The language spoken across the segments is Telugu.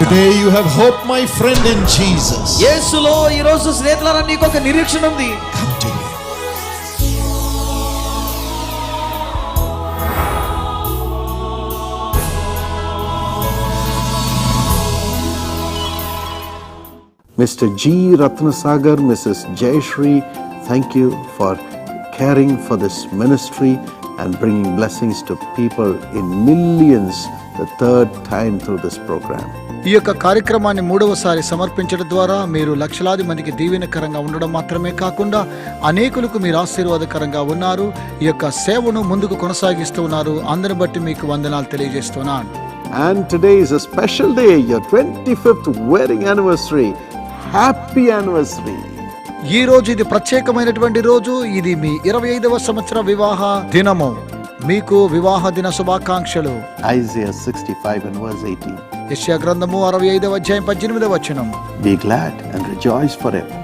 Today you have hope, my friend, in Jesus. యేసులో ఈ రోజు స్నేహితులారా నీకు ఒక నిరీక్షణ ఉంది. Come to Him. Mr. G. Ratnasagar, Mrs. Jayashree, thank you for caring for this ministry and bringing blessings to people in millions the third time through this program. ఈ యొక్క కార్యక్రమాన్ని మూడవసారి సమర్పించడం ద్వారా మీరు లక్షలాది మందికి దీవెనకరంగా ఉండడం మాత్రమే కాకుండా అనేకులకు మీరు ఆశీర్వాదకరంగా ఉన్నారు. ఈ యొక్క సేవను ముందుకు కొనసాగిస్తూ ఉన్నారు. అందరిని బట్టి మీకు వందనాలు తెలియజేస్తున్నాను. And today is a special day, your 25th wedding anniversary. Happy anniversary. ఈ రోజు ఇది ప్రత్యేకమైనటువంటి రోజు. ఇది మీ 25వ సంవత్సర వివాహ దినము. మీకు వివాహ దిన శుభాకాంక్షలు. Isaiah 65 and verse 18. యెషయా గ్రంథము 65వ అధ్యాయం 18వ వచనం. Be glad and rejoice forever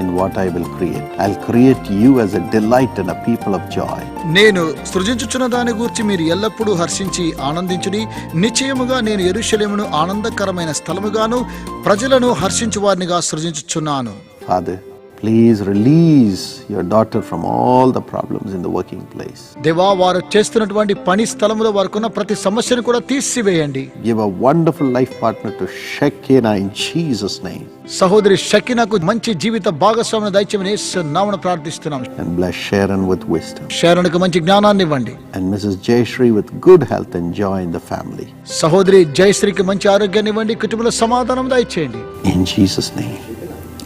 in what I will create. I'll create you as a delight and a people of joy. నేను సృజించుచున్న దాని గురించి మీరు ఎల్లప్పుడూ హర్షించి ఆనందించుడి. నిశ్చయముగా నేను యెరూషలేమును ఆనందకరమైన స్థలముగాను ప్రజలను హర్షించు వారినిగా సృజించుచున్నాను. Father, please release your daughter from all the problems in the working place. దేవా, వారు చేస్తున్నటువంటి పని స్థలములో వారికున్న ప్రతి సమస్యను కూడా తీసివేయండి. Give a wonderful life partner to Shekinah in Jesus' name. సహోదరి షకీనాకు మంచి జీవిత భాగస్వామిని దయచేయమని యేసు నామమున ప్రార్థిస్తున్నాం. And bless Sharon with wisdom. షారోన్కు మంచి జ్ఞానాన్ని ఇవ్వండి. And Mrs. Jayashree with good health and joy in the family. సహోదరి జయశ్రీకి మంచి ఆరోగ్యాన్ని ఇవ్వండి. కుటుంబంలో సమాధానం దయచేయండి. In Jesus' name.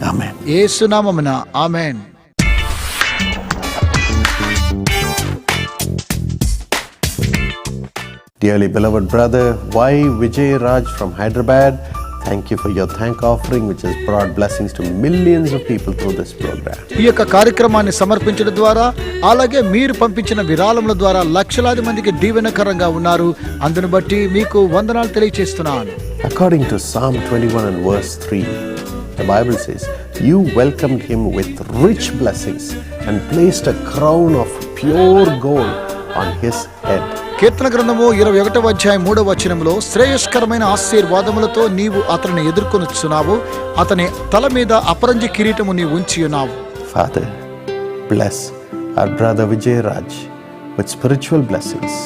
Amen. యేసు నామమున ఆమేన్. Dearly beloved brother Y. Vijay Raj from Hyderabad, thank you for your thank offering which has brought blessings to millions of people through this program. ఈ యొక్క కార్యక్రమాన్ని సమర్పించడం ద్వారా అలాగే మీరు పంపించిన విరాళముల ద్వారా లక్షలాది మందికి దీవెనకరంగా ఉన్నారు. అందును బట్టి మీకు వందనాలు తెలియజేస్తున్నాను. According to Psalm 21 and verse 3, the Bible says, you welcomed him with rich blessings and placed a crown of pure gold on his head. కీర్తన గ్రంథము 21వ అధ్యాయం 3వ వచనంలో శ్రేయస్కరమైన ఆశీర్వాదములతో నీవు అతనిని ఎదుర్కొనుచున్నావు. అతని తల మీద అపరంజి కిరీటము నీవు ఉంచి ఉన్నావు. Father, bless our brother Vijay Raj with spiritual blessings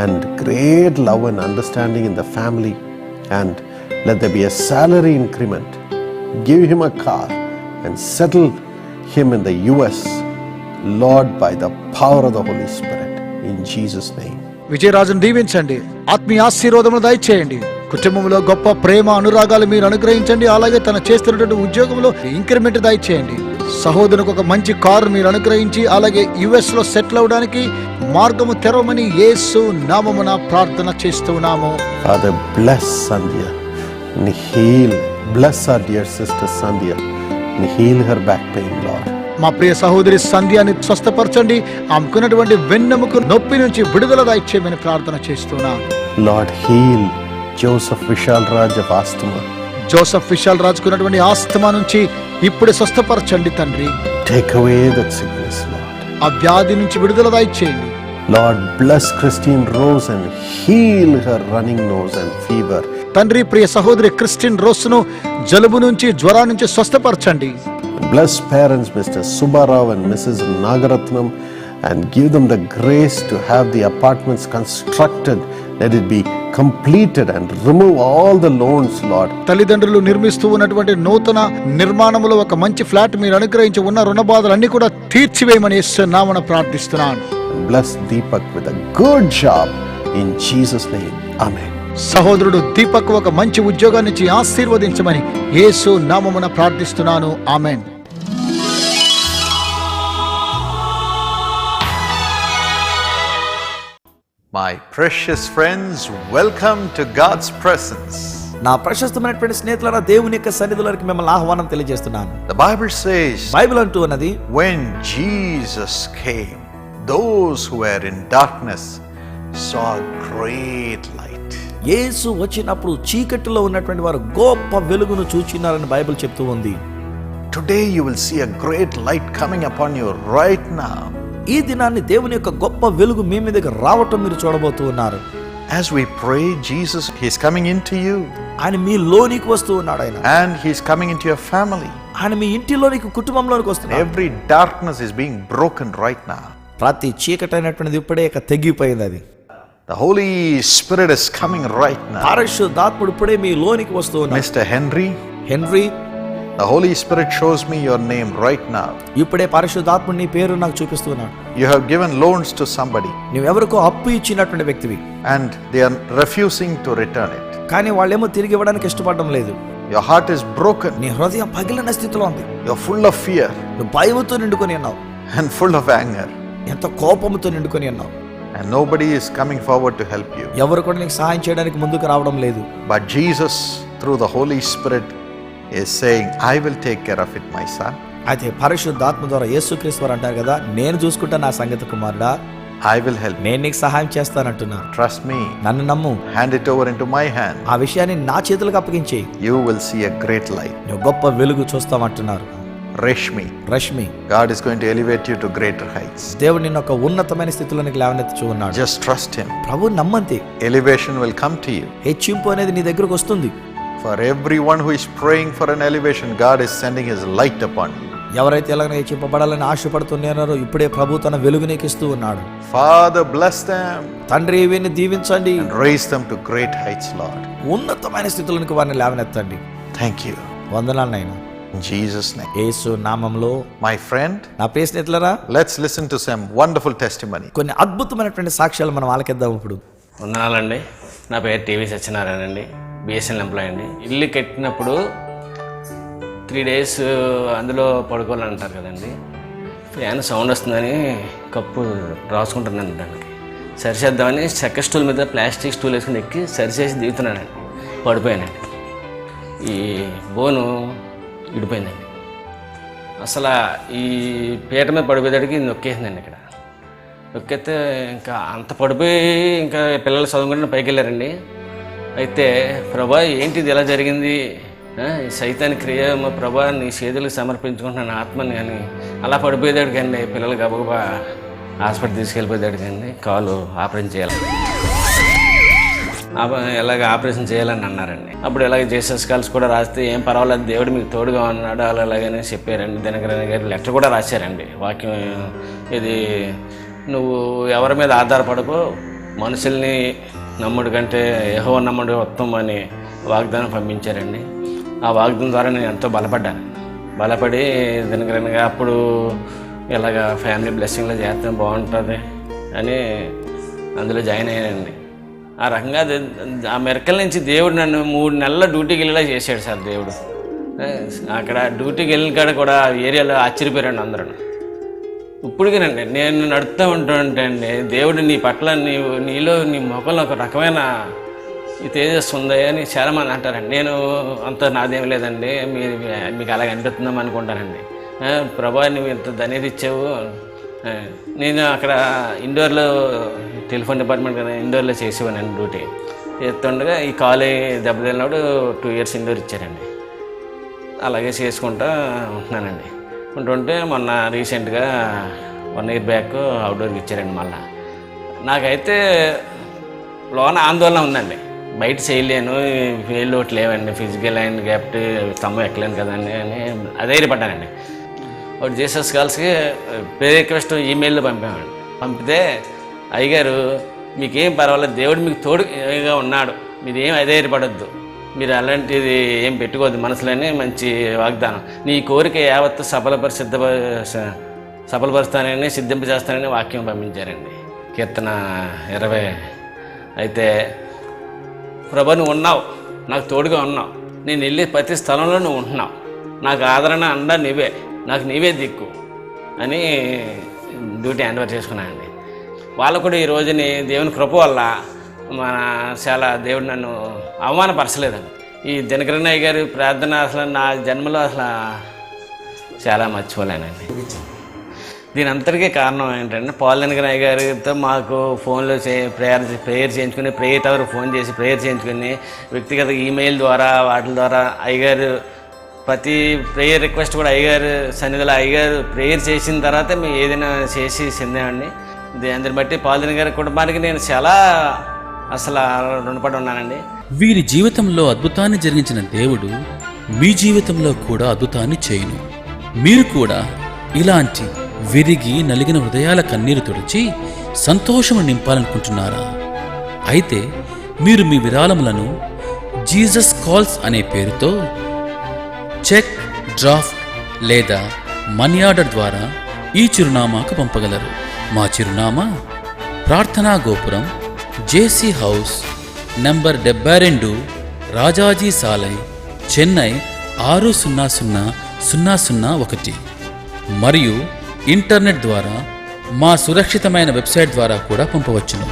and great love and understanding in the family, and let there be a salary increment. Give him a car and settle him in the US, Lord, by the power of the Holy Spirit, in Jesus' name. విజయరాజును దీవించండి. ఆత్మీయ ఆశీర్వాదములు దయచేయండి. కుటుంబంలో గొప్ప ప్రేమ అనురాగాలు మీరు అనుగ్రహించండి. అలాగే తన చేస్తున్నటువంటి ఉద్యోగంలో ఇంక్రిమెంట్ దయచేయండి. సహోదరునికి ఒక మంచి కారు మీరు అనుగ్రహించి అలాగే US లో సెటిల్ అవడానికి మార్గము తెరవమని యేసు నామమున ప్రార్థన చేస్తున్నాము. Father, bless Sandhya and heal. Bless our dear sister Sandhya and heal her back pain, Lord. మా ప్రియ సహోదరి సంధ్యాని స్వస్థపరచండి. ఆమెకున్నటువంటి వెన్నెముక నొప్పి నుంచి విడుదల దయచేయమని ప్రార్థన చేస్తున్నాను. Lord, heal Joseph Vishal Raj of asthma. Joseph Vishal రాజుకున్నటువంటి ఆస్తమా నుంచి ఇప్పుడు స్వస్థపరచండి తండ్రి. Take away that sickness, Lord. ఆ వ్యాధి నుంచి విడుదల దయచేయండి. Lord, bless Christine Rose and heal her running nose and fever. తండ్రి, ప్రియ సహోదరి క్రిస్టిన్ రోస్ను జలుబు నుంచి జ్వరా నుంచి స్వస్థపరచండి. Bless parents Mr. Subbarao and Mrs. Nagaratnam and give them the grace to have the apartments constructed. Let it be completed and remove all the loans, Lord. తల్లిదండ్రులు నిర్మిస్తూ ఉన్నటువంటి నూతన నిర్మాణంలో ఒక మంచి ఫ్లాట్ మీరు అనుగ్రహించి ఉన్న రుణ బాధలన్నీ కూడా తీర్చివేయమని యేసు నామమున ప్రార్థిస్తున్నాను. Bless Deepak with a good job in Jesus' name. Amen. సహోదరుడు దీపక్ ఒక మంచి ఉద్యోగాన్ని ఇచ్చి ఆశీర్వదించమని యేసు నామమున ప్రార్థిస్తున్నాను. ఆమేన్. My precious friends, welcome to God's presence. నా ప్రశస్తమైనటువంటి స్నేహితులారా, దేవుని యొక్క సన్నిధిలోకి మిమ్మల్ని ఆహ్వానం తెలియజేస్తున్నాను. The Bible says, బైబిల్ అంటూ ఉన్నది, when Jesus came, those who were in darkness saw great light. యేసు వచ్చినప్పుడు చీకటిలో ఉన్నటువంటి వారు గొప్ప వెలుగును చూచినారని బైబిల్ చెప్తూ ఉంది. Today you will see a great light coming upon you right now. ఈ దినాన్ని దేవుని యొక్క గొప్ప వెలుగు మీ మీదకి రావటం మీరు చూడబోతూ ఉన్నారు. As we pray, Jesus, He's coming into you ఆయన మీ లోనికి వస్తూ ఉన్నాడు. ఆయన and He's coming into your family. ఆయన మీ ఇంటిలోనికి, కుటుంబంలోనికి వస్తున్నాడు. Every darkness is being broken right now. ప్రతి చీకటైనటువంటిది ఇప్పుడే తెగిపోయింది. అది The Holy Spirit is coming right now. పరిశుద్ధాత్ముడు ఇప్పుడే మీ లోనికి వస్తూ ఉన్నాడు. Mr. Henry, the Holy Spirit shows me your name right now. ఇప్పుడే పరిశుద్ధాత్ముడు నీ పేరు నాకు చూపిస్తూ ఉన్నాడు. You have given loans to somebody నువ్వెవరికో అప్పు ఇచ్చినటువంటి వ్యక్తివి, and they are refusing to return it. కానీ వాళ్ళేమో తిరిగి ఇవ్వడానికి ఇష్టపడడం లేదు. Your heart is broken. నీ హృదయం పగిలిన స్థితిలో ఉంది. You're full of fear నువ్వు భయముతో నిండుకొని ఉన్నావు, and full of anger, ఎంతో కోపముతో నిండుకొని ఉన్నావు. and nobody is coming forward to help you. ఎవరు కూడా నీకు సహాయం చేయడానికి ముందుకు రావడం లేదు. But Jesus, through the Holy Spirit, is saying, I will take care of it, my son. అయితే పరిశుద్ధాత్మ ద్వారా యేసుక్రీస్తు వారు అంటారు కదా, నేను చూసుకుంటా నా సంగతి కుమారుడా, I will help you. నేను నీకు సహాయం చేస్తానంటున్నా. Trust me. నన్ను నమ్ము. Hand it over into my hand. ఆ విషయాన్ని నా చేతులకు అప్పగించి You will see a great light. నువ్వు గొప్ప వెలుగు చూస్తామంటున్నారు. Rashmi, God is going to elevate you to greater heights. దేవుడు నిన్ను ఒక ఉన్నతమైన స్థితిలోనికి లేవనెత్తుచూ ఉన్నాడు. Just trust Him. Prabhu నమ్మంతే Elevation will come to you. హెచ్చింపు అనేది నీ దగ్గరకు వస్తుంది. For everyone who is praying for an elevation, God is sending His light upon you. ఎవరైతే ఎలాగ హెచ్చింపబడాలని ఆశపడుతున్నారో ఇప్పుడే ప్రభు తన వెలుగు నీకు ఇస్తూ ఉన్నాడు. Father, bless them. తండ్రి, వీరిని దీవించండి, and raise them to great heights, Lord. ఉన్నతమైన స్థితులకు వారిని లేవనెత్తండి. Thank you. వందనాలు నాయనా. In Jesus' name. యేసు నామములో. My friend, నా ప్రియ స్నేహితులారా, let's listen to some wonderful testimony. కొన్ని అద్భుతమైనటువంటి సాక్ష్యాలు మనం ఆలకిద్దాం ఇప్పుడు. వందనాలండి. నా పేరు టీవీ సత్యనారాయణ అండి, బిఎస్ఎన్ఎల్ ఎంప్లాయ్ అండి. ఇల్లు కట్టినప్పుడు 3 days అందులో పడుకోవాలంటారు కదండి. ఫ్యాన్ సౌండ్ వస్తుందని కప్పు రాసుకుంటున్నాను దానికి. సరిచేద్దామని చెక్క స్టూల్ మీద ప్లాస్టిక్ స్టూల్ వేసుకుని ఎక్కి సరిచేసి దిగుతున్నానండి. పడిపోయానండి. ఈ బోను ఇడిపోయిందండి. అసలు ఈ పీట మీద పడిపోయేదానికి నొక్కేసిందండి. ఇక్కడ నొక్కేస్తే ఇంకా అంత పడిపోయి ఇంకా పిల్లలు చదువుకుంటే పైకి వెళ్ళారండి. అయితే ప్రభా ఏంటిది ఎలా జరిగింది, సైతాని క్రియ, మా ప్రభా నీ చేతులకు సమర్పించుకుంటున్నాను ఆత్మని అని అలా పడిపోయేదాడికండి. పిల్లలు గబగబా హాస్పిటల్ తీసుకెళ్ళిపోయేదాడికండి. కాలు ఆపరేషన్ చేయాలి, ఎలాగ ఆపరేషన్ చేయాలని అన్నారండి. అప్పుడు ఇలాగ జీసస్ కాల్స్ కూడా రాస్తే ఏం పర్వాలేదు, దేవుడు మీకు తోడుగా ఉన్నాడు అలాగనే చెప్పారండి. దినకరణ గారు లెటర్ కూడా రాశారండి. వాక్యం ఇది, నువ్వు ఎవరి మీద ఆధారపడకో, మనుషుల్ని నమ్ముడు కంటే యెహోవా నమ్ముడు ఉత్తమం అని వాగ్దానం పంపించారండి. ఆ వాగ్దానం ద్వారా నేను ఎంతో బలపడి దినకరణగా అప్పుడు ఇలాగ ఫ్యామిలీ బ్లెస్సింగ్లో చేస్తే బాగుంటుంది అని అందులో జాయిన్ అయ్యానండి. ఆ రకంగా ఆ మెరకల నుంచి దేవుడు నన్ను 3 నెలల డ్యూటీకి వెళ్ళేలా చేశాడు సార్ దేవుడు. అక్కడ డ్యూటీకి వెళ్ళిన కాడ కూడా ఏరియాలో ఆశ్చర్యపోయారండి అందరూ. ఇప్పటికేనండి నేను నడుస్తూ ఉంటుంటే అండి, దేవుడు నీ పట్ల నీలో నీ ముఖంలో ఒక రకమైన ఈ తేజస్సు ఉంది అని చాలామంది అంటారండి. నేను అంత నాదేం లేదండి, మీకు అలాగ అనిపిస్తుందాం అనుకుంటానండి. ప్రభా నువ్వు ఇంత ధన్యత ఇచ్చావు. నేను అక్కడ ఇండోర్లో టెలిఫోన్ డిపార్ట్మెంట్ కదా, ఇండోర్లో చేసేవానండి డ్యూటీ. చేస్తుండగా ఈ కాలే దెబ్బతిన్నప్పుడు 2 years ఇండోర్ ఇచ్చారండి. అలాగే చేసుకుంటూ ఉంటున్నానండి. ఉంటుంటే మొన్న రీసెంట్గా 1 year బ్యాక్ అవుట్డోర్కి ఇచ్చారండి. మళ్ళీ నాకైతే లోన ఆందోళన ఉందండి, బయట చేయలేను, వేళ్ళు ఒకటి లేవండి, ఫిజికల్ అండ్ గ్యాప్ట్ స్తంభం ఎక్కలేను కదండి అని అధైర్యపడ్డానండి. ఒకటి జీసస్ కాల్స్కి ప్రేయర్ రిక్వెస్ట్ ఈమెయిల్లో పంపామండి. పంపితే అయ్యగారు మీకేం పర్వాలేదు, దేవుడు మీకు తోడుగా ఉన్నాడు, మీరు ఏం అధైర్యపడొద్దు, మీరు అలాంటిది ఏం పెట్టుకోవద్దు మనసులోనే, మంచి వాగ్దానం, నీ కోరిక యావత్తు సఫలపరుస్తానని సిద్ధింపజేస్తానని వాక్యం పంపించారండి. కీర్తన 20. అయితే ప్రభు నువ్వు ఉన్నావు, నాకు తోడుగా ఉన్నావు, నేను వెళ్ళే ప్రతి స్థలంలో నువ్వు ఉంటున్నావు, నాకు ఆదరణ అండ నీవే, నాకు నీవే దిక్కు అని డ్యూటీ హ్యాండ్ ఓవర్ చేసుకున్నానండి. వాళ్ళు కూడా ఈ రోజుని దేవుని కృప వల్ల చాలా దేవుడు నన్ను అవమానపరచలేదండి. ఈ దినకరణయ్య గారి ప్రార్థన అసలు నా జన్మలో అసలు చాలా మర్చిపోలేనండి. దీని అంతటికీ కారణం ఏంటంటే పాల్ దినకరణయ్య గారితో మాకు ఫోన్లో ప్రేయర్ చేయించుకుని, ప్రేయర్ టవర్ ఫోన్ చేసి ప్రేయర్ చేయించుకుని, వ్యక్తిగత ఈమెయిల్ ద్వారా వాటి ద్వారా అయ్యగారు ప్రతి ప్రేయర్ రిక్వెస్ట్ కూడా అయ్యగారు సన్నిధిలో అయ్యగారు ప్రేయర్ చేసిన తర్వాత మేము ఏదైనా చేసి చెందామండి. అందరిని బట్టి పాల్ దినకరణయ్య గారి కుటుంబానికి నేను చాలా అసలు రుణపడి ఉన్నానండి. వీరి జీవితంలో అద్భుతాన్ని జరిగించిన దేవుడు మీ జీవితంలో కూడా అద్భుతాన్ని చేయును. మీరు కూడా ఇలాంటి విరిగి నలిగిన హృదయాల కన్నీరు తుడిచి సంతోషము నింపాలనుకుంటున్నారా? అయితే మీరు మీ విరాళములను జీసస్ కాల్స్ అనే పేరుతో చెక్, డ్రాఫ్ట్ లేదా మనీ ఆర్డర్ ద్వారా ఈ చిరునామాకు పంపగలరు. మా చిరునామా ప్రార్థనా గోపురం, జేసీ హౌస్, నంబర్ 72, రాజాజీ సాలై, చెన్నై 600001 మరియు ఇంటర్నెట్ ద్వారా మా సురక్షితమైన వెబ్సైట్ ద్వారా కూడా పంపవచ్చును.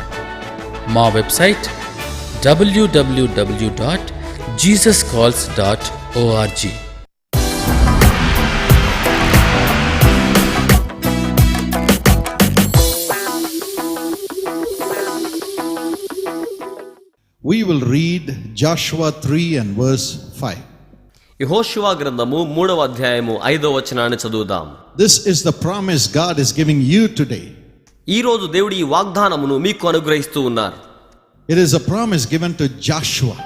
మా website www.jesuscalls.org. We will read Joshua 3 and verse 5. యెహోషువ గ్రంథము 3వ అధ్యాయము 5వ వచనాన్ని చదువుదాం. This is the promise God is giving you today. ఈ రోజు దేవుడు ఈ వాగ్దానమును మీకు అనుగ్రహిస్తూ ఉన్నారు. It is a promise given to Joshua.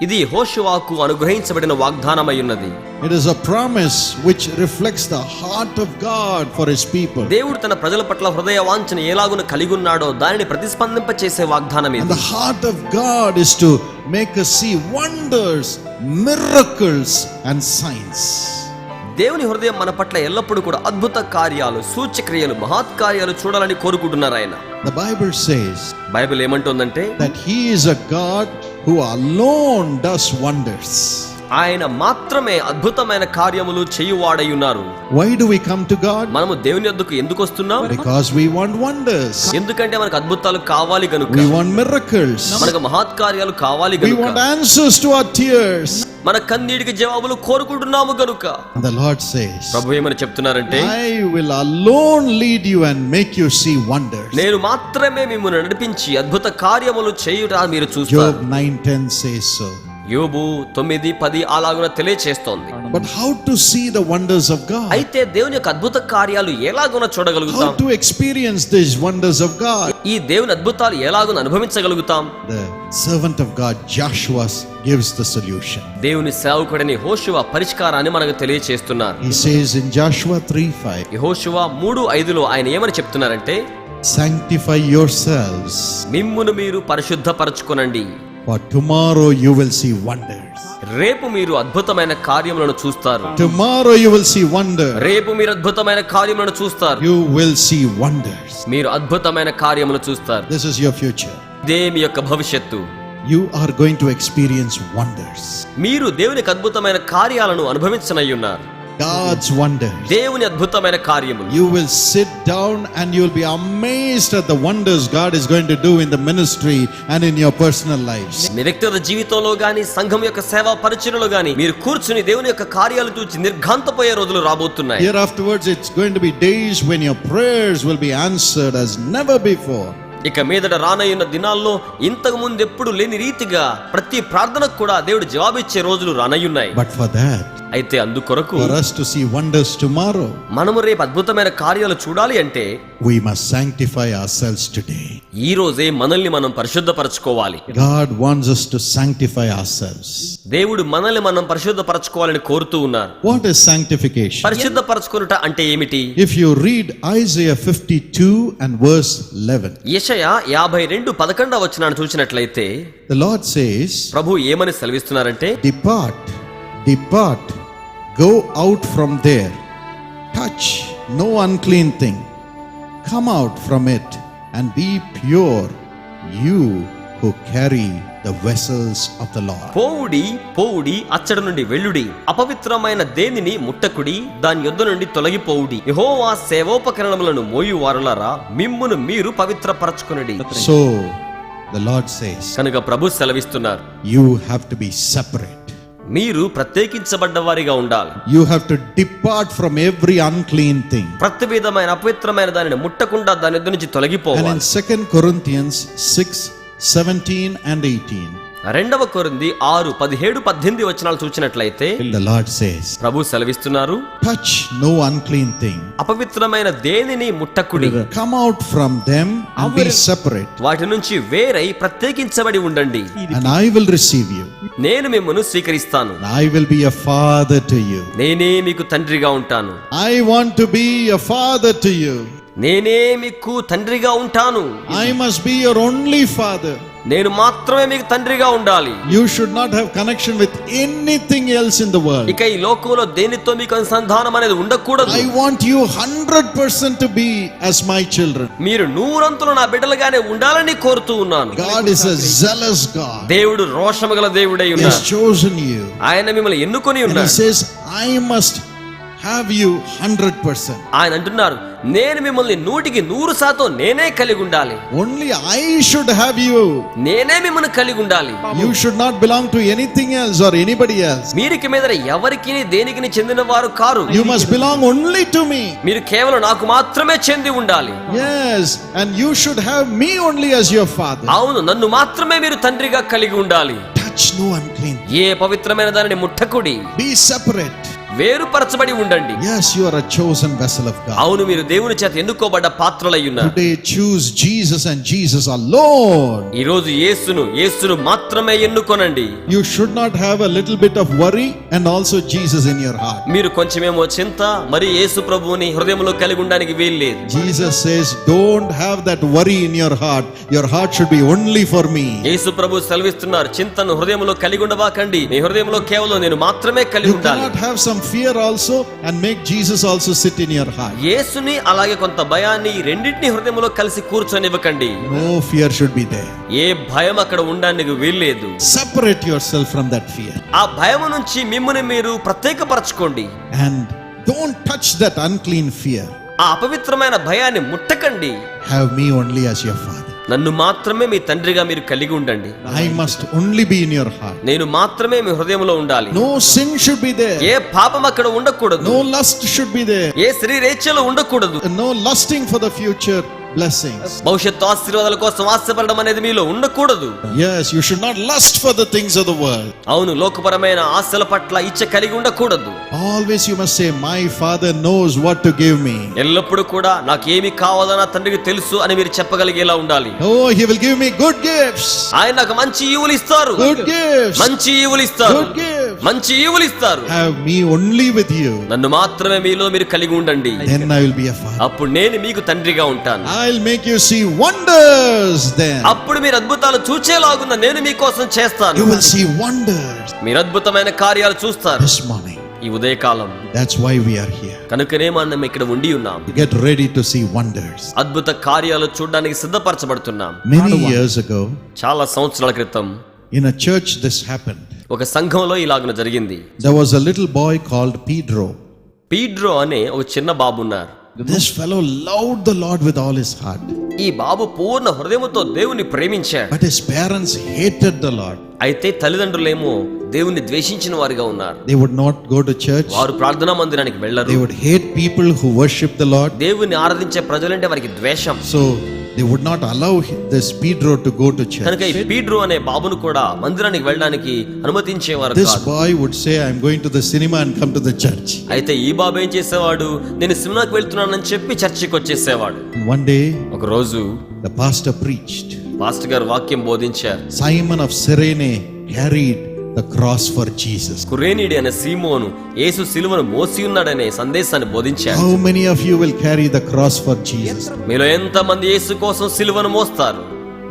ఇది యెహోషువకు అనుగ్రహించబడిన వాగ్దానమై ఉన్నది. It is a promise which reflects the heart of God for his people. దేవుడు తన ప్రజల పట్ల హృదయ వాంఛను ఎలాగున కలిగి ఉన్నాడో దానిని ప్రతిస్పందింప చేసే వాగ్దానం And ఇది. the heart of God is to make us see wonders, miracles and signs. దేవుని హృదయం మన పట్ల ఎల్లప్పుడూ కూడా అద్భుత కార్యాలు, సూచక్రియలు, మహత్కార్యాలు చూడాలని కోరుకుంటున్నారు ఆయన. The Bible says బైబిల్ ఏమంటుందంటే that he is a God who alone does wonders. ఆయన మాత్రమే అద్భుతమైన కార్యములు చేయువాడై ఉన్నారు. Why do we come to God? మనము దేవుని యొద్దకు ఎందుకు వస్తున్నాం? Because we want wonders. ఎందుకంటే మనకు అద్భుతాలు కావాలి గనుక. We want miracles. మనకు మహత్కార్యాలు కావాలి We want గనుక. answers to our tears. మన కన్నీటికి జవాబులు కోరుకుంటున్నాము గనుక. The Lord says, ప్రభు ఏమని చెప్తున్నారంటే, I will alone lead you and make you see wonders. నేను మాత్రమే మిమ్మల్ని నడిపించి అద్భుత కార్యములు చేయుట మీరు Job చూస్తారు. 9:10 says so. యోబు 9:10 అలాగున తెలియచేస్తోంది. But how to see the wonders of God? అయితే దేవుని యొక్క అద్భుత కార్యాలు ఎలాగున చూడగలుగుతాం? How to experience these wonders of God? ఈ దేవుని అద్భుతాలు ఎలాగున అనుభవించగలుగుతాం? The servant of God Joshua gives the solution. దేవుని సేవకుడైన యెహోషువ పరిష్కారాన్ని మనకు తెలియచేస్తున్నారు. He says in Joshua 3:5, యెహోషువ 3:5లో ఆయన ఏమని చెప్తున్నారంటే, sanctify yourselves, మిమ్మును మీరు పరిశుద్ధపరచుకొనండి, for tomorrow you will see wonders. రేపు మీరు అద్భుతమైన కార్యములను చూస్తారు. Tomorrow you will see wonders. రేపు మీరు అద్భుతమైన కార్యములను చూస్తారు. You will see wonders. మీరు అద్భుతమైన కార్యములు చూస్తారు. This is your future. ఇదే మీ యొక్క భవిష్యత్తు. You are going to experience wonders. మీరు దేవునికి అద్భుతమైన కార్యాలను అనుభవించనయ్యున్నారు. God's wonders. దేవుని అద్భుతమైన కార్యములు. You will sit down and you will be amazed at the wonders God is going to do in the ministry and in your personal lives. మీ వ్యక్తిగత జీవితంలో గాని, సంఘం యొక్క సేవా పరిచర్యలో గాని మీరు కూర్చుని దేవుని యొక్క కార్యాలు చూసి నిర్ఘాంతపోయే రోజులు రాబోతున్నాయి. Here afterwards it's going to be days when your prayers will be answered as never before. ఇక మీదట రానయ్యున్న దినాల్లో ఇంతకు ముందు ఎప్పుడు లేని రీతిగా ప్రతి ప్రార్థనకు కూడా దేవుడు జవాబిచ్చే రోజులు రానయ్యున్నాయి. But for that, అయితే అందుకొరకు for us to see wonders tomorrow, మనము రేపు అద్భుతమైన కార్యాలు చూడాలి అంటే we must sanctify ourselves today. ఈ రోజే మనల్ని మనం పరిశుద్ధపరచుకోవాలి. God wants us to sanctify ourselves. దేవుడు మనల్ని మనం పరిశుద్ధపరచుకోవాలని కోరుతూ ఉన్నారు. What is sanctification? పరిశుద్ధపరచుకొనుట అంటే ఏమిటి? If you read Isaiah 52 and verse 11, యెషయా 52:11 వచనాన్ని చూసినట్లయితే the Lord says, ప్రభు ఏమని సెలవిస్తున్నారంటే, depart, depart, go out from there, touch no unclean thing, come out from it and be pure, you who carry the vessels of the Lord. పోవుడి పోవుడి అచ్చడి నుండి వెళ్ళుడి, అపవిత్రమైన దేనిని ముట్టకుడి, దాని యొద్ద నుండి తొలగిపోవుడి, యెహోవా సేవోపకరణములను మోయువారులారా మిమ్మును మీరు పవిత్రపరచుకొనుడి. So the Lord says, కనుక ప్రభు సెలవిస్తున్నారు, you have to be separate. మీరు ప్రత్యేకించబడ్డ వారిగా ఉండాలి. You have to depart from every unclean thing. ప్రతి విధమైన అపవిత్రమైన దానిని ముట్టకుండా దాని యొద్ద నుంచి And తొలగిపోవాలి. in 2 Corinthians 6:17 and 18, రెండవ కొరింథీ 6:17-18 వచనాలు చూచినట్లయితే the Lord says, Prabhu సెలవిస్తున్నారు, touch no unclean thing. అపవిత్రమైన దేనిని ముట్టకుడి, Come out from them and be separate, వాటి నుంచి వేరై ప్రత్యేకించబడి ఉండండి, and I will receive you. నేను మిమ్మల్ని స్వీకరిస్తాను, And I will be a father to you. నేనే మీకు తండ్రిగా ఉంటాను, I want to be a father to you. నేనే మీకు తండ్రిగా ఉంటాను, I must be your only father. నేను మాత్రమే మీకు తండ్రిగా ఉండాలి. You should not have connection with anything else in the world. ఇక ఈ లోకంలో దేనితో మీకు అనుసంధానం అనేది ఉండకూడదు. I want you 100% to be as my children. మీరు 100 నా బిడ్డలుగానే ఉండాలని కోరుతూ ఉన్నాను. God is a zealous God. దేవుడు రోషము గల దేవుడై He has ఉన్నాడు. chosen you. ఆయన మిమ్మల్ని ఎన్నుకొని And He ఉన్నాడు. says, I must have you 100%. ఆయన అంటున్నారు, నేను మిమ్మల్ని 100% నేనే కలిగి ఉండాలి, Only I should have you. నేనే మిమ్మల్ని కలిగి ఉండాలి. You should not belong to anything else or anybody else. మీరికి మీద ఎవరికి దేనికి చెందిన వారు car. You must belong only to me. మీరు కేవలం నాకు మాత్రమే చెంది ఉండాలి. Yes, and you should have me only as your father. అవును, నన్ను మాత్రమే మీరు తండ్రిగా కలిగి ఉండాలి. Touch no unclean. ఏ పవిత్రమైన దానిని ముట్టకుడి, Be separate. వేరుపరచబడి ఉండండి. Yes, you are a chosen vessel of God. అవును, మీరు దేవుని చేత ఎన్నుకోబడ్డ పాత్రలై ఉన్నారు. Today choose Jesus and Jesus alone. ఈ రోజు యేసును మాత్రమే ఎన్నుకొనండి. You should not have a little bit of worry and also Jesus in your heart. మీరు కొంచెమేమో చింత మరి యేసు ప్రభువుని హృదయంలో కలిగి ఉండడానికి వీల్లేదు. Jesus says, don't have that worry in your heart. Your heart should be only for me. యేసు ప్రభు సెలవిస్తున్నారు, చింతను హృదయంలో కలిగి ఉండబాకండి, మీ హృదయంలో కేవలం నేను మాత్రమే కలిగి You ఉండాలి. cannot have some fear also and make Jesus also sit in your heart. యేసుని అలాగే కొంత భయాన్ని రెండింటిని హృదయంలో కలిసి కూర్చొనివ్వకండి. No fear should be there. ఏ భయం అక్కడ ఉండడానికి వీల్లేదు. Separate yourself from that fear. ఆ భయం నుంచి మిమ్మల్ని మీరు ప్రత్యేకపరచుకోండి. And don't touch that unclean fear. ఆ అపవిత్రమైన భయాన్ని ముట్టకండి. Have me only as your father. నన్ను మాత్రమే మీ తండ్రిగా మీరు కలిగి ఉండండి. I must only be in your heart. నేను మాత్రమే మీ హృదయంలో ఉండాలి. No sin should be there. ఏ పాపం అక్కడ ఉండకూడదు. No lust should be there. ఏ శరీరేచ్ఛలు ఉండకూడదు. No lusting for the future blessings. భవిష్యత్తు ఆశీర్వాదాల కోసం ఆశపడడం అనేది మీలో ఉండకూడదు. Yes, you should not lust for the things of the world. అవును, లోకపరమైన ఆశల పట్ల ఇచ్చ కలిగి ఉండకూడదు. Always you must say, my father knows what to give me. ఎల్లప్పుడూ కూడా నాకు ఏమి కావాలో నా తండ్రికి తెలుసు అని మీరు చెప్పగలిగేలా ఉండాలి. Oh, he will give me good gifts. ఆయన నాకు మంచి ఈవులు ఇస్తారు. Good gifts. మంచి ఈవులు ఇస్తారు. Good gifts. మంచి ఈవులు ఇస్తారు. Have me only with you. నన్ను మాత్రమే మీలో మీరు కలిగి ఉండండి. Then I will be a father. అప్పుడు నేను మీకు తండ్రిగా ఉంటాను. I'll make you see wonders then. అప్పుడు మీరు అద్భుతాలు చూచేలాగున్న నేను మీకోసం చేస్తాను. You will see wonders మీరు అద్భుతమైన కార్యాలు చూస్తారు. this morning. ఈ ఉదయకాలం That's why we are here. కనుకనే మనం ఇక్కడ ఉండి ఉన్నాం. Get ready to see wonders. అద్భుత కార్యాలు చూడడానికి సిద్ధపరచబడుతున్నాం. Many years ago, చాలా సంవత్సరాల క్రితం in a church this happened. ఒక సంఘంలో ఇలాగున జరిగింది. There was a little boy called Pedro. పీడ్రో అనే ఒక చిన్న బాబు ఉన్నారు. This fellow loved the Lord with all his heart. ఈ బాబు పూర్ణ హృదయముతో దేవుని ప్రేమించాడు. But his parents hated the Lord. అయితే తల్లిదండ్రులేమో దేవుని ద్వేషించిన వారిగా ఉన్నారు. They would not go to church. వారు ప్రార్థనా మందిరానికి వెళ్ళరు. They would hate people who worship the Lord. దేవుని ఆరాధించే ప్రజలంటే వారికి ద్వేషం. So they would not allow this Pedro to go to church. కనుక ఈ పీడ్రో అనే బాబును కూడా మందిరానికి వెళ్ళడానికి అనుమతించేవారు This కాదు. boy would say, I'm going to the cinema and come to the church. అయితే ఈ బాబు ఏం చేసేవాడు, నేను సినిమాకి వెళ్తున్నానని చెప్పి చర్చికి వచ్చేసేవాడు. And one day, ఒక రోజు the pastor preached. పాస్టర్ గారు వాక్యం బోధించారు. Simon of Cyrene carried the cross for Jesus. కురేనీడి అనే సీమోను యేసు సిలువను మోసి ఉన్నాడనే సందేశాన్ని బోధించారు. How many of you will carry the cross for Jesus? మీలో ఎంత మంది యేసు కోసం సిలువను మోస్తారు?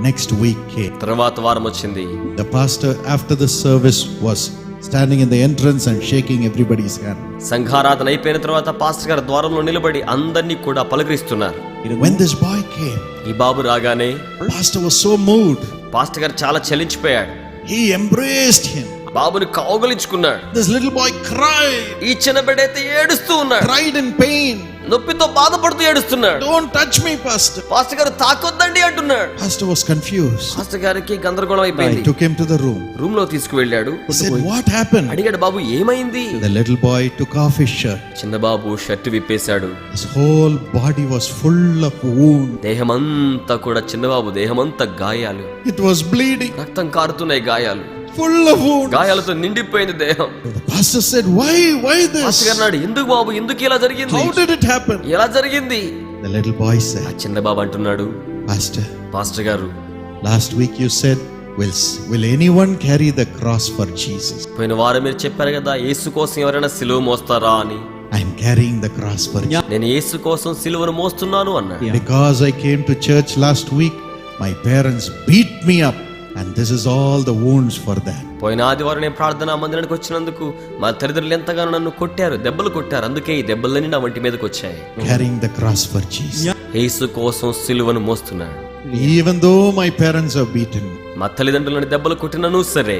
Next week came. తర్వాత వారం వచ్చింది. The pastor, after the service, was standing in the entrance and shaking everybody's hand. సంఘారాధన అయిపోయిన తర్వాత పాస్టర్ గారు ద్వారంలో నిలబడి అందరినీ కూడా పలకరిస్తున్నారు. When this boy came, ఈ బాబు రాగానే pastor was so moved. Pastor గారు చాలా చలించిపోయాడు. He embraced him. బాబుని కౌగలించుకున్నాడు. This little boy cried ఈ చిన్న బిడ్డ అయితే ఏడుస్తూ ఉన్నాడు. in pain. నొప్పితో బాధపడుతూ ఏడుస్తున్నాడు. Don't touch me, Pastor. Pastor గారు తాకొద్దండి అంటున్నాడు. Pastor was confused. పాస్టర్ గారికి గందరగోళం I అయిపోయింది. took him to the room. Room లో తీసుకువెళ్ళాడు. He said, what happened? అడిగాడు, బాబు ఏమైంది? The little boy took off his shirt. చిన్న బాబు షర్ట్ విప్పేశాడు. His whole body was full of wounds. దేహమంతా కూడా చిన్నబాబు దేహమంతా గాయాలు, It was bleeding, రక్తం కారుతున్నాయి, గాయాలు, full of wounds. గాయాలతో నిండిపోయింది దేహం. The pastor said, why pastor this? గారు అన్నాడు, ఎందుకు బాబు, ఎందుకు ఇలా జరిగింది, How did it happen? ఎలా జరిగింది? The little boy ఆ said, చిన్న బాబు అంటున్నాడు, Pastor, పాస్టర్ గారు last week you said, will anyone carry the cross for Jesus? పోయిన వారం మీరు చెప్పారు కదా, యేసు కోసం ఎవరైనా సిలువ మోస్తారా అని. I am carrying the cross for Jesus. నేను యేసు కోసం సిలువను మోస్తున్నాను అన్నాడు. Because I came to church last week, my parents beat me up, and this is all the wounds for that. పోయిన ఆదివారం నేను ప్రార్థనా మందిరానికి వచ్చినందుకు మా తల్లిదండ్రులు ఎంతగానో నన్ను కొట్టారు, దెబ్బలు కొట్టారు, అందుకే ఈ దెబ్బలన్నీ నా వంటి మీదకి వచ్చాయి. Carrying the cross for Jesus. యేసు కోసం సిలువను మోస్తున్నాడు. Even though my parents have beaten me, మా తల్లిదండ్రులను దెబ్బలు కొట్టినను సరే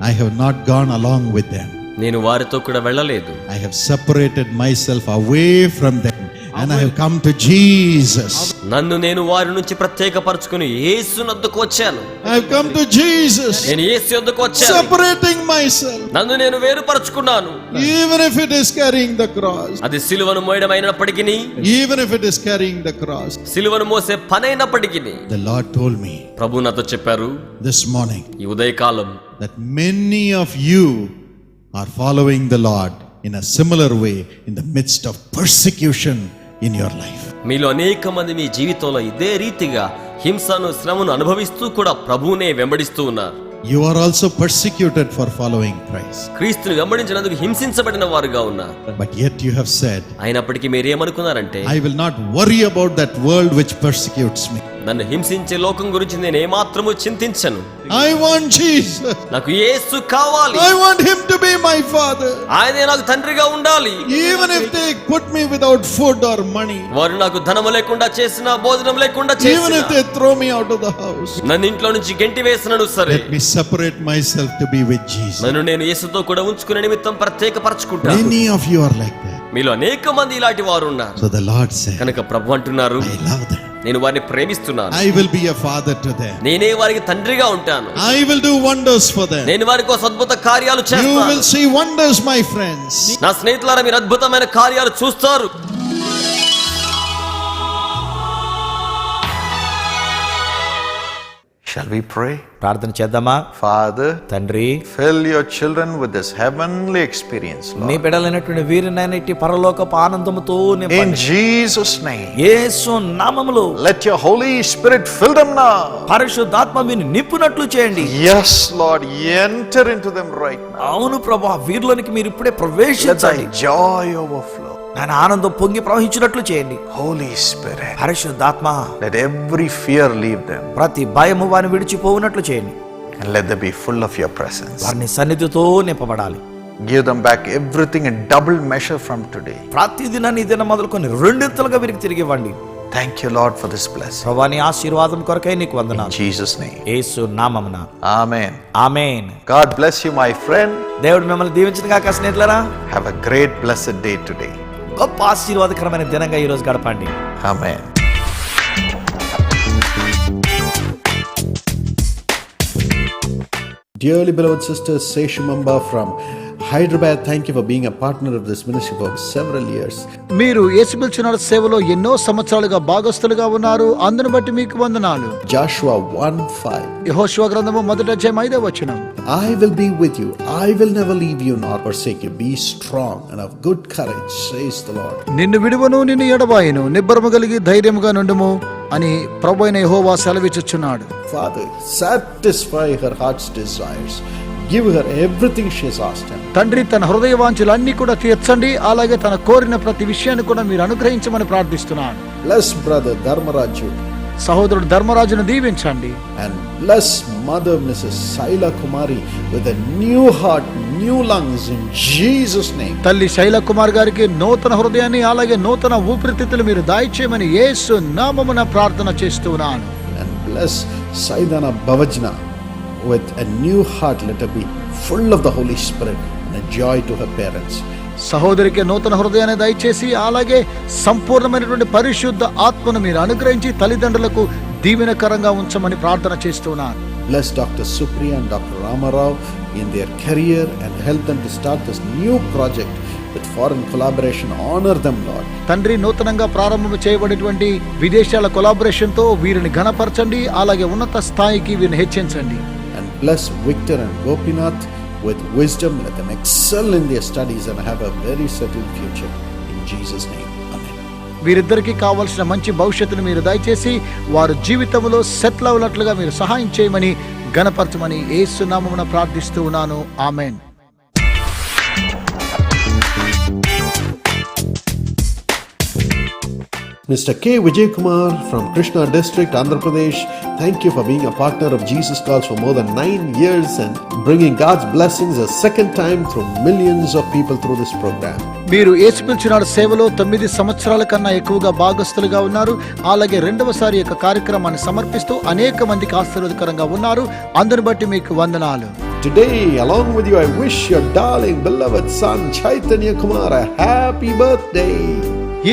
I have not gone along with them. నేను వారితో కూడా వెళ్ళలేదు. I have separated myself away from them, and I have come to Jesus. నన్ను నేను వారి నుంచి ప్రత్యేకపరచుకుని యేసు వద్దకు వచ్చాను. I have come to Jesus, నేను యేసు వద్దకు వచ్చాను. separating myself, నన్ను నేను వేరుపరచుకున్నాను. even if it is carrying the cross. అది సిలువను మోయడం అయినప్పటికీ, Even if it is carrying the cross. సిలువను మోసే పని అయినప్పటికీ, The Lord told me ప్రభు నాతో చెప్పారు this morning ఈ ఉదయకాలం that many of you are following the Lord in a similar way in the midst of persecution in your life. మీలో అనేక మంది మీ జీవితంలో ఇదే రీతిగా హింసను, శ్రమను అనుభవిస్తూ కూడా ప్రభువునే వెంబడిస్తూ ఉన్నారు. You are also persecuted for following Christ. క్రీస్తుని వెంబడించినందుకు హింసించబడిన వారుగా ఉన్నారు. But yet you have said, అయినప్పటికీ మీరేమనుకున్నారంటే, I will not worry about that world which persecutes me. నన్ను హింసించే లోకం గురించి నేను ఏమాత్రము చింతించను. I want Jesus. నాకు యేసు కావాలి. I want him to be my father. ఆయనే నాకు తండ్రిగా ఉండాలి. Even if they put me without food or money. వారు నాకు ధనము లేకుండా చేసినా, భోజనం లేకుండా Even చేసినా, if they throw me out of the house. నన్ను ఇంట్లో నుంచి గెంటి వేసినను సరే, Let me separate myself to be with Jesus. నన్ను నేను యేసుతో కూడా ఉంచుకునే నిమిత్తం ప్రత్యేకపరచుకుంటాను. Many of you are like that. మీలో అనేక మంది ఇలాంటి వారు ఉన్నారు. So the Lord said, కనుక ప్రభు అంటున్నారు, I love them. నేను వారిని ప్రేమిస్తున్నాను. I will be a father to them. నేనే వారికి తండ్రిగా ఉంటాను. I will do wonders for them. నేను వారి కోసం అద్భుత కార్యాలు You చేస్తాను. will see wonders, my friends. నా స్నేహితులారా, మీరు అద్భుతమైన కార్యాలు చూస్తారు. Shall we pray? ప్రార్థన చేద్దామా? Father, తండ్రి, fill your children with this heavenly experience, నీ Lord. బిడ్డలైనటువంటి వీరినైనా ఇట్టి పరలోకపు ఆనందముతో In నింపండి. Jesus' name, యేసు నామములో let your Holy Spirit fill them now. పరిశుద్ధాత్మ వీరిని నింపునట్లు చేయండి. Yes, Lord, enter into them right now. అవును ప్రభా, వీరిలోనికి మీరు ఇప్పుడే Let ప్రవేశించండి. thy joy overflow. ఆయన ఆనందం పొంగి ప్రవహించినట్లు చేయండి. Holy Spirit, పరిశుద్ధాత్మ, let every fear leave them ప్రతి భయము వారిని విడిచిపోవునట్లు చేయండి. and let them be full of your presence. వారిని సన్నిధితో నింపబడాలి. Give them back everything in double measure from today. ప్రతి దినాన్ని ఈ దినం మొదలుకొని రెండింతలుగా వీరికి తిరిగి ఇవ్వండి. Thank you, Lord, for this blessing. ప్రభా, నీ ఆశీర్వాదం కొరకై నీకు In వందనాలు. Jesus' name. యేసు నామమున Amen. Amen. God bless you, my friend. దేవుడు మిమ్మల్ని దీవించిన గాక స్నేహితులారా. Have a great, blessed day today. గొప్ప ఆశీర్వాదకరమైన దినంగా ఈ రోజు గడపండి. Amen. Dearly beloved sister Seshumamba from Hyderabad, thank you for being a partner of this ministry for several years. మీరు యేసు పిలుచున్న సేవలో ఎన్నో సంవత్సరాలుగా భాగస్థులుగా ఉన్నారు. అందును బట్టి మీకు వందనాలు. Joshua 1:5. యెహోషువ గ్రంథము 1:5 I will be with you. I will never leave you nor forsake you. Be strong and of good courage, says the Lord. నిన్ను విడువను, నిన్ను ఎడబాయను, నిబ్బరము కలిగి ధైర్యముగా నుండుము అని ప్రభువైన యెహోవా సెలవిచ్చుచున్నాడు. Father, satisfy her heart's desires. Give her everything she has asked him. తండ్రి, తన హృదయ వాంఛలన్నీ కూడా తీర్చండి, అలాగే తన కోరిన ప్రతి విషయాన్ని కూడా మీరు అనుగ్రహించమని ప్రార్థిస్తున్నాను. Bless brother Dharmaraju సహోదరుడు ధర్మరాజును దీవించండి. and bless mother Mrs. Saila Kumari with a new heart, new lungs in Jesus' name. తల్లి శైల కుమార్ గారికి నూతన హృదయాన్ని, అలాగే నూతన ఊపిరితిత్తులు మీరు దాయిచేయమని యేసు నామమున ప్రార్థన చేస్తున్నాను. And bless Saidana Bavajna with a new heart. Let her be full of the Holy Spirit and a joy to her parents. సహోదరికి నూతన హృదయాన్ని దయచేసి అలాగే సంపూర్ణమైనటువంటి పరిశుద్ధ ఆత్మను మీరు అనుగ్రహించి తల్లిదండ్రులకు దీవెనకరంగా ఉంచమని ప్రార్థన చేస్తున్నాను. Bless Dr. Supriya and Dr. Ramarao in their career and help them to start this new project with foreign collaboration. Honor them, Lord. తండ్రి, నూతనంగా ప్రారంభం చేయబడినటువంటి విదేశాల కొలాబరేషన్తో వీరిని ఘనపరచండి, అలాగే ఉన్నత స్థాయికి వీరిని హెచ్చించండి. And bless Victor and Gopinath with wisdom. Let them excel in their studies and have a very settled future. In Jesus' name, amen. వీరిద్దరికీ కావాల్సిన మంచి భవిష్యత్తును మీరు దయచేసి వారు జీవితంలో సెటిల్ అవునట్లుగా మీరు సహాయం చేయమని ఘనపరచమని యేసు నామమున ప్రార్థిస్తూ ఉన్నాను. ఆమేన్. Mr. K. Vijay Kumar from Krishna District, Andhra Pradesh, thank you for being a partner of Jesus Calls for more than 9 years and bringing God's blessings a second time through millions of people through this program. మీరు యేసు పిలిచినాడు సేవలో 9 సంవత్సరాల కన్నా ఎక్కువగా భాగస్థులుగా ఉన్నారు. అలాగే రెండవసారి యొక్క కార్యక్రమాన్ని సమర్పిస్తూ అనేక మందికి ఆశీర్వాదకరంగా ఉన్నారు. అందుని బట్టి మీకు వందనాలు. Today, along with you, I wish your darling beloved son Chaitanya Kumar a happy birthday.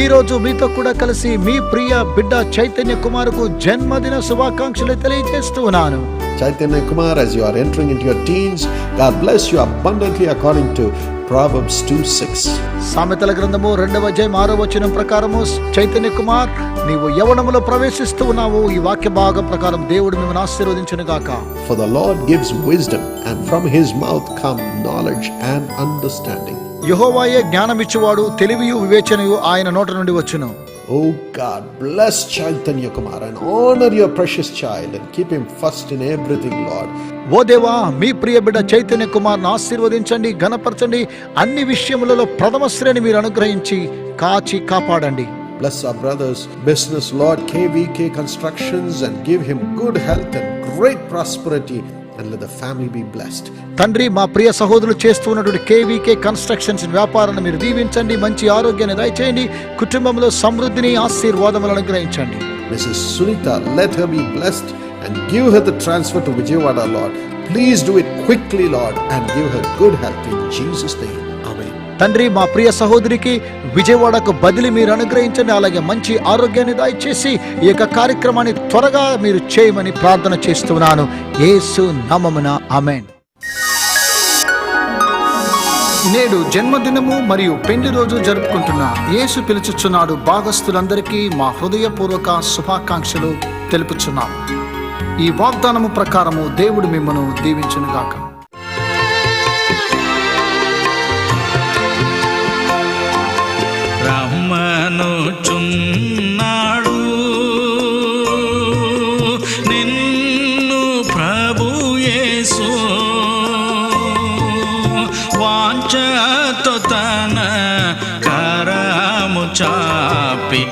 ఈ రోజు మీతో కూడా కలిసి మీ ప్రియ బిడ్డ చైతన్య కుమార్కు జన్మదిన శుభాకాంక్షలు తెలియజేస్తూ ఉన్నాను. Chaitanya Kumar, as you are entering into your teens, God bless you abundantly according to Proverbs 2:6. సామెతల గ్రంథము 2వ అధ్యాయం 6వ వచనం ప్రకారము, చైతన్య కుమార్, నీవు యవ్వనములో ప్రవేశిస్తూ ఉన్నావు. ఈ వాక్య భాగం ప్రకారం దేవుడు మిమ్మల్ని ఆశీర్వదించును గాక. For the Lord gives wisdom, and from his mouth come knowledge and understanding. యెహోవాయే జ్ఞానమిచ్చువాడు, తెలివియు వివేచనయు ఆయన నోట నుండి వచ్చును. Oh God, bless Chaitanya Kumar and honor your precious child and keep him first in everything, Lord. ఓ దేవా, మీ ప్రియ బిడ్డ చైతన్య కుమార్ను ఆశీర్వదించండి, ఘనపరచండి, అన్ని విషయములలో ప్రథమ శ్రేణి మీరు అనుగ్రహించి కాచి కాపాడండి. Bless our brother's business, Lord, KVK Constructions, and give him good health and great prosperity, and let the family be blessed. తండ్రి, మా ప్రియ సహోదరులు చేస్తున్నటువంటి కేవీకే కన్స్ట్రక్షన్స్ వ్యాపారాన్ని మీరు దీవించండి, మంచి ఆరోగ్యాన్ని దయచేయండి, కుటుంబంలో సమృద్ధిని ఆశీర్వాదములను అనుగ్రహించండి. Mrs. Sunita, let her be blessed and give her the transfer to Vijayawada, Lord. Please do it quickly, Lord, and give her good health in Jesus' name. Amen. తండ్రి, మా ప్రియ సహోదరికి విజయవాడకు బదిలీ మీరు అనుగ్రహించండి, అలాగే మంచి ఆరోగ్యాన్ని దయచేసి ఈ యొక్క కార్యక్రమాన్ని త్వరగా మీరు చేయమని ప్రార్థన చేస్తున్నాను యేసు నామమున. ఆమేన్. నేడు జన్మదినము మరియు పెళ్లి రోజు జరుపుకుంటున్న యేసు పిలుచుచున్నాడు భాగస్థులందరికీ మా హృదయపూర్వక శుభాకాంక్షలు తెలుపుచున్నాము. ఈ వాగ్దానము ప్రకారము దేవుడు మిమ్మను దీవించునుగాక. రమ్మనుచున్నాడు నిన్ను ప్రభు యేసు, వాంఛతో తన కరము చాపి